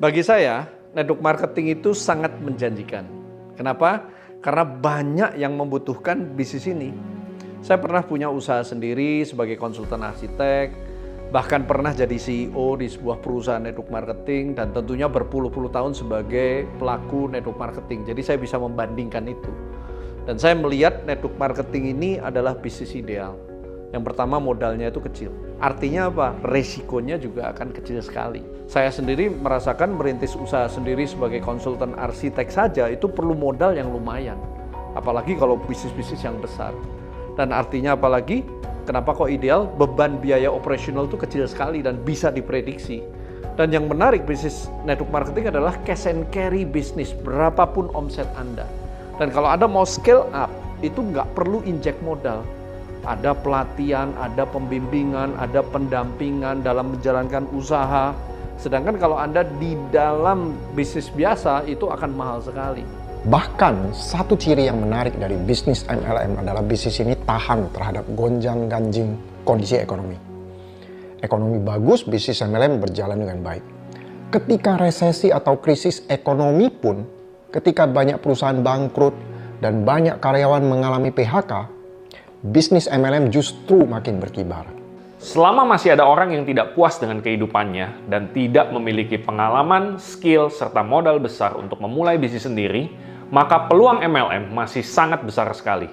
Bagi saya, network marketing itu sangat menjanjikan. Kenapa? Karena banyak yang membutuhkan bisnis ini. Saya pernah punya usaha sendiri sebagai konsultan arsitek, bahkan pernah jadi CEO di sebuah perusahaan network marketing, dan tentunya berpuluh-puluh tahun sebagai pelaku network marketing. Jadi saya bisa membandingkan itu. Dan saya melihat network marketing ini adalah bisnis ideal. Yang pertama, modalnya itu kecil. Artinya apa? Resikonya juga akan kecil sekali. Saya sendiri merasakan merintis usaha sendiri sebagai konsultan arsitek saja itu perlu modal yang lumayan. Apalagi kalau bisnis-bisnis yang besar. Dan artinya apalagi? Kenapa kok ideal? Beban biaya operasional itu kecil sekali dan bisa diprediksi. Dan yang menarik bisnis network marketing adalah cash and carry bisnis, berapapun omset Anda. Dan kalau Anda mau scale up, itu nggak perlu injek modal. Ada pelatihan, ada pembimbingan, ada pendampingan dalam menjalankan usaha. Sedangkan kalau Anda di dalam bisnis biasa, itu akan mahal sekali. Bahkan satu ciri yang menarik dari bisnis MLM adalah bisnis ini tahan terhadap gonjang-ganjing kondisi ekonomi. Ekonomi bagus, bisnis MLM berjalan dengan baik. Ketika resesi atau krisis ekonomi pun, ketika banyak perusahaan bangkrut dan banyak karyawan mengalami PHK, bisnis MLM justru makin berkibar. Selama masih ada orang yang tidak puas dengan kehidupannya dan tidak memiliki pengalaman, skill, serta modal besar untuk memulai bisnis sendiri, maka peluang MLM masih sangat besar sekali.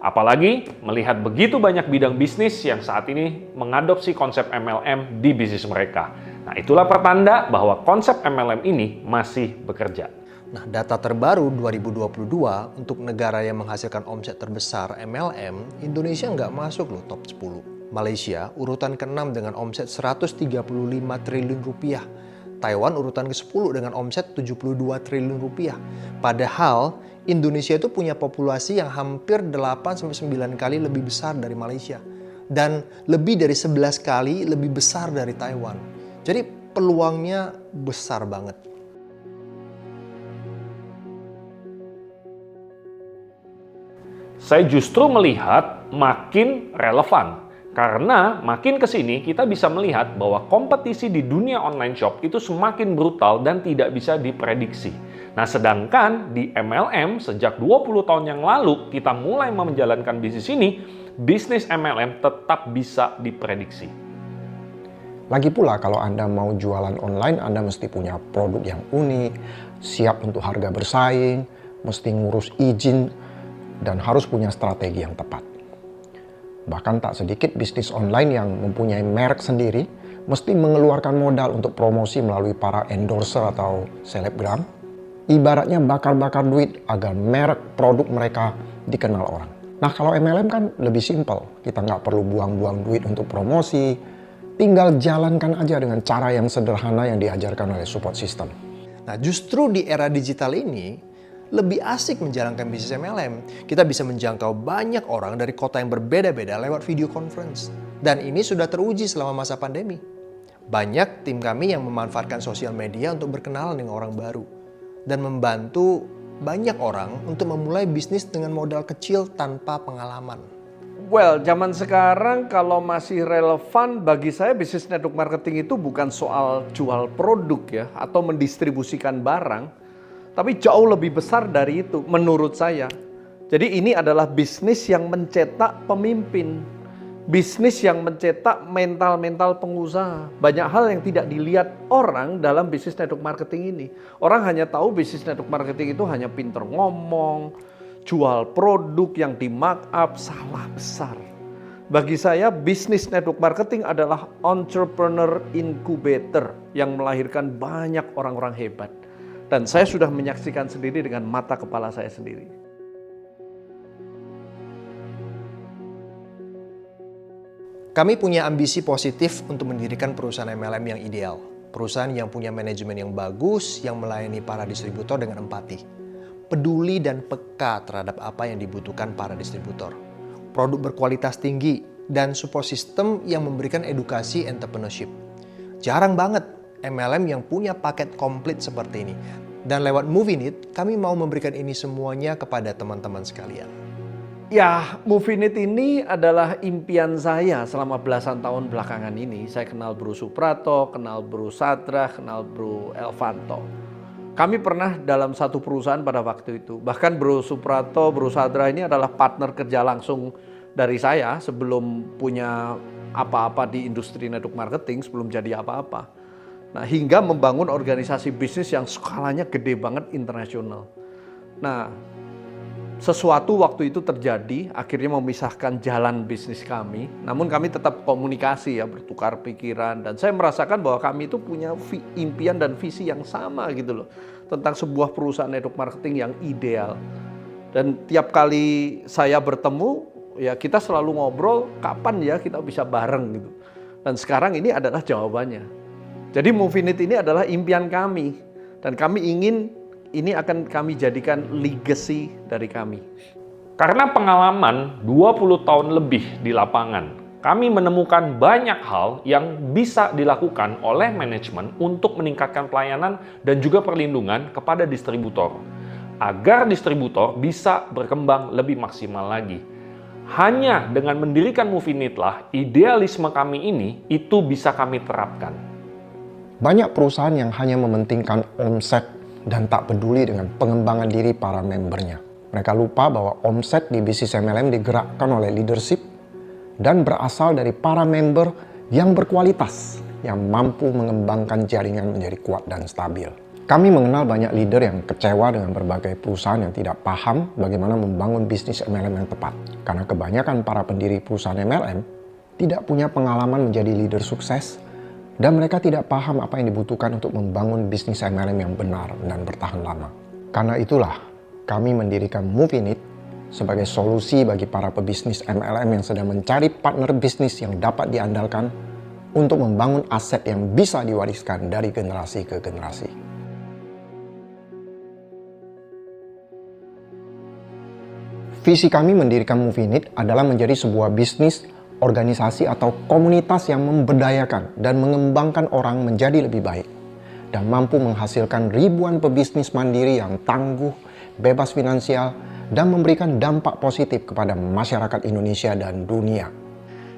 Apalagi melihat begitu banyak bidang bisnis yang saat ini mengadopsi konsep MLM di bisnis mereka. Nah, itulah pertanda bahwa konsep MLM ini masih bekerja. Nah, data terbaru 2022 untuk negara yang menghasilkan omset terbesar MLM, Indonesia nggak masuk loh top 10. Malaysia urutan ke-6 dengan omset 135 triliun rupiah. Taiwan urutan ke-10 dengan omset 72 triliun rupiah. Padahal Indonesia itu punya populasi yang hampir 8-9 kali lebih besar dari Malaysia. Dan lebih dari 11 kali lebih besar dari Taiwan. Jadi peluangnya besar banget. Saya justru melihat makin relevan. Karena makin ke sini kita bisa melihat bahwa kompetisi di dunia online shop itu semakin brutal dan tidak bisa diprediksi. Nah, sedangkan di MLM sejak 20 tahun yang lalu kita mulai menjalankan bisnis ini, bisnis MLM tetap bisa diprediksi. Lagi pula kalau Anda mau jualan online, Anda mesti punya produk yang unik, siap untuk harga bersaing, mesti ngurus izin, dan harus punya strategi yang tepat. Bahkan tak sedikit bisnis online yang mempunyai merek sendiri mesti mengeluarkan modal untuk promosi melalui para endorser atau selebgram. Ibaratnya bakar-bakar duit agar merek produk mereka dikenal orang. Nah, kalau MLM kan lebih simpel. Kita nggak perlu buang-buang duit untuk promosi. Tinggal jalankan aja dengan cara yang sederhana yang diajarkan oleh support system. Nah, justru di era digital ini, lebih asik menjalankan bisnis MLM. Kita bisa menjangkau banyak orang dari kota yang berbeda-beda lewat video conference. Dan ini sudah teruji selama masa pandemi. Banyak tim kami yang memanfaatkan sosial media untuk berkenalan dengan orang baru. Dan membantu banyak orang untuk memulai bisnis dengan modal kecil tanpa pengalaman. Well, zaman sekarang kalau masih relevan bagi saya bisnis network marketing itu bukan soal jual produk ya atau mendistribusikan barang. Tapi jauh lebih besar dari itu menurut saya. Jadi ini adalah bisnis yang mencetak pemimpin. Bisnis yang mencetak mental-mental pengusaha. Banyak hal yang tidak dilihat orang dalam bisnis network marketing ini. Orang hanya tahu bisnis network marketing itu hanya pinter ngomong, jual produk yang di markup, salah besar. Bagi saya bisnis network marketing adalah entrepreneur incubator yang melahirkan banyak orang-orang hebat. Dan saya sudah menyaksikan sendiri dengan mata kepala saya sendiri. Kami punya ambisi positif untuk mendirikan perusahaan MLM yang ideal. Perusahaan yang punya manajemen yang bagus, yang melayani para distributor dengan empati. Peduli dan peka terhadap apa yang dibutuhkan para distributor. Produk berkualitas tinggi dan support system yang memberikan edukasi entrepreneurship. Jarang banget MLM yang punya paket komplit seperti ini. Dan lewat Movinit, kami mau memberikan ini semuanya kepada teman-teman sekalian. Ya, Movinit ini adalah impian saya selama belasan tahun belakangan ini. Saya kenal Bro Suprato, kenal Bro Sadra, kenal Bro Elvanto. Kami pernah dalam satu perusahaan pada waktu itu. Bahkan Bro Suprato, Bro Sadra ini adalah partner kerja langsung dari saya sebelum punya apa-apa di industri network marketing, sebelum jadi apa-apa. Nah, hingga membangun organisasi bisnis yang skalanya gede banget internasional. Nah, sesuatu waktu itu terjadi, akhirnya memisahkan jalan bisnis kami. Namun kami tetap komunikasi ya, bertukar pikiran. Dan saya merasakan bahwa kami itu punya impian dan visi yang sama gitu loh. Tentang sebuah perusahaan network marketing yang ideal. Dan tiap kali saya bertemu, ya kita selalu ngobrol, kapan ya kita bisa bareng gitu. Dan sekarang ini adalah jawabannya. Jadi Movinit ini adalah impian kami. Dan kami ingin ini akan kami jadikan legacy dari kami. Karena pengalaman 20 tahun lebih di lapangan, kami menemukan banyak hal yang bisa dilakukan oleh manajemen untuk meningkatkan pelayanan dan juga perlindungan kepada distributor, agar distributor bisa berkembang lebih maksimal lagi. Hanya dengan mendirikan Movinit lah, idealisme kami ini itu bisa kami terapkan. Banyak perusahaan yang hanya mementingkan omset dan tak peduli dengan pengembangan diri para membernya. Mereka lupa bahwa omset di bisnis MLM digerakkan oleh leadership dan berasal dari para member yang berkualitas, yang mampu mengembangkan jaringan menjadi kuat dan stabil. Kami mengenal banyak leader yang kecewa dengan berbagai perusahaan yang tidak paham bagaimana membangun bisnis MLM yang tepat. Karena kebanyakan para pendiri perusahaan MLM tidak punya pengalaman menjadi leader sukses, dan mereka tidak paham apa yang dibutuhkan untuk membangun bisnis MLM yang benar dan bertahan lama. Karena itulah, kami mendirikan Movinit sebagai solusi bagi para pebisnis MLM yang sedang mencari partner bisnis yang dapat diandalkan untuk membangun aset yang bisa diwariskan dari generasi ke generasi. Visi kami mendirikan Movinit adalah menjadi sebuah bisnis, organisasi atau komunitas yang memberdayakan dan mengembangkan orang menjadi lebih baik dan mampu menghasilkan ribuan pebisnis mandiri yang tangguh, bebas finansial, dan memberikan dampak positif kepada masyarakat Indonesia dan dunia.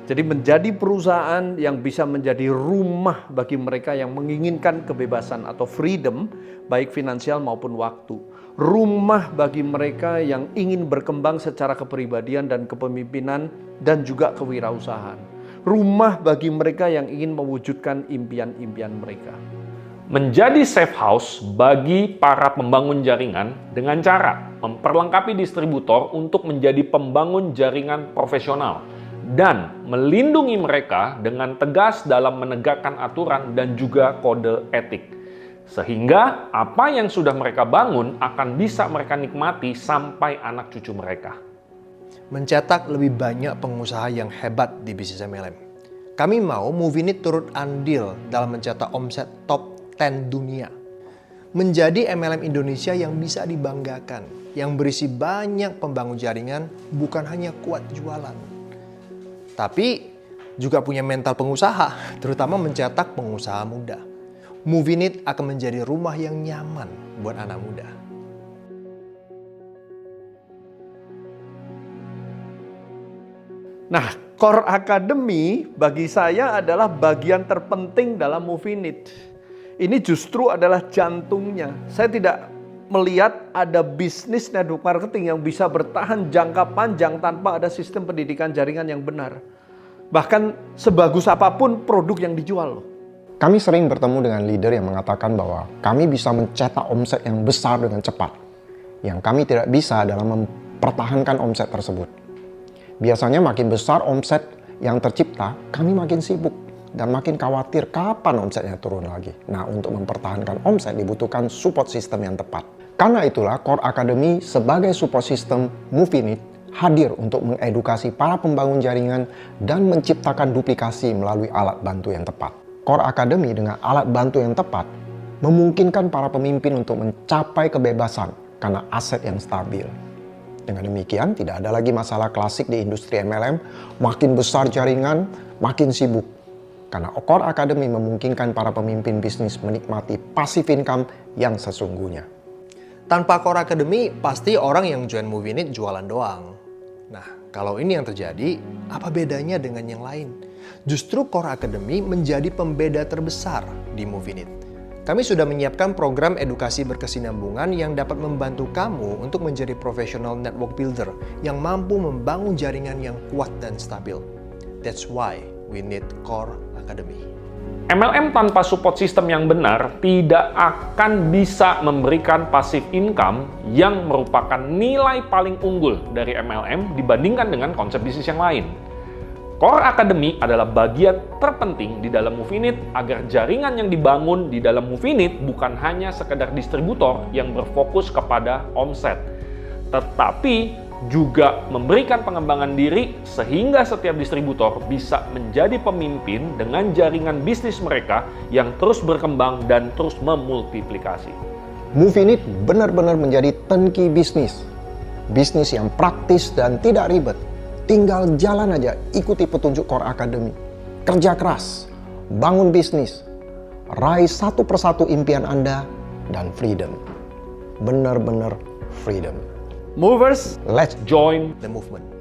Jadi menjadi perusahaan yang bisa menjadi rumah bagi mereka yang menginginkan kebebasan atau freedom, baik finansial maupun waktu. Rumah bagi mereka yang ingin berkembang secara kepribadian dan kepemimpinan dan juga kewirausahaan. Rumah bagi mereka yang ingin mewujudkan impian-impian mereka. Menjadi safe house bagi para pembangun jaringan dengan cara memperlengkapi distributor untuk menjadi pembangun jaringan profesional dan melindungi mereka dengan tegas dalam menegakkan aturan dan juga kode etik. Sehingga apa yang sudah mereka bangun akan bisa mereka nikmati sampai anak cucu mereka. Mencetak lebih banyak pengusaha yang hebat di bisnis MLM. Kami mau Movinit turut andil dalam mencetak omset top 10 dunia. Menjadi MLM Indonesia yang bisa dibanggakan, yang berisi banyak pembangun jaringan, bukan hanya kuat jualan, tapi juga punya mental pengusaha, terutama mencetak pengusaha muda. Movinit akan menjadi rumah yang nyaman buat anak muda. Nah, Core Academy bagi saya adalah bagian terpenting dalam Movinit. Ini justru adalah jantungnya. Saya tidak melihat ada bisnis network marketing yang bisa bertahan jangka panjang tanpa ada sistem pendidikan jaringan yang benar. Bahkan sebagus apapun produk yang dijual. Kami sering bertemu dengan leader yang mengatakan bahwa kami bisa mencetak omset yang besar dengan cepat. Yang kami tidak bisa dalam mempertahankan omset tersebut. Biasanya makin besar omset yang tercipta, kami makin sibuk dan makin khawatir kapan omsetnya turun lagi. Nah, untuk mempertahankan omset dibutuhkan support system yang tepat. Karena itulah Core Academy sebagai support system Movinit hadir untuk mengedukasi para pembangun jaringan dan menciptakan duplikasi melalui alat bantu yang tepat. Core Academy dengan alat bantu yang tepat memungkinkan para pemimpin untuk mencapai kebebasan karena aset yang stabil. Dengan demikian, tidak ada lagi masalah klasik di industri MLM, makin besar jaringan, makin sibuk. Karena Core Academy memungkinkan para pemimpin bisnis menikmati passive income yang sesungguhnya. Tanpa Core Academy, pasti orang yang join Movinit jualan doang. Nah, kalau ini yang terjadi, apa bedanya dengan yang lain? Justru Core Academy menjadi pembeda terbesar di Movinit. Kami sudah menyiapkan program edukasi berkesinambungan yang dapat membantu kamu untuk menjadi profesional network builder yang mampu membangun jaringan yang kuat dan stabil. That's why we need Core Academy. MLM tanpa support system yang benar tidak akan bisa memberikan passive income yang merupakan nilai paling unggul dari MLM dibandingkan dengan konsep bisnis yang lain. Core Academy adalah bagian terpenting di dalam Movinit agar jaringan yang dibangun di dalam Movinit bukan hanya sekedar distributor yang berfokus kepada omset, tetapi juga memberikan pengembangan diri sehingga setiap distributor bisa menjadi pemimpin dengan jaringan bisnis mereka yang terus berkembang dan terus memultiplikasi. Movinit benar-benar menjadi turnkey bisnis. Bisnis yang praktis dan tidak ribet. Tinggal jalan aja, ikuti petunjuk Core Academy. Kerja keras, bangun bisnis, raih satu persatu impian Anda, dan freedom. Benar-benar freedom. Movers, Let's Join The movement.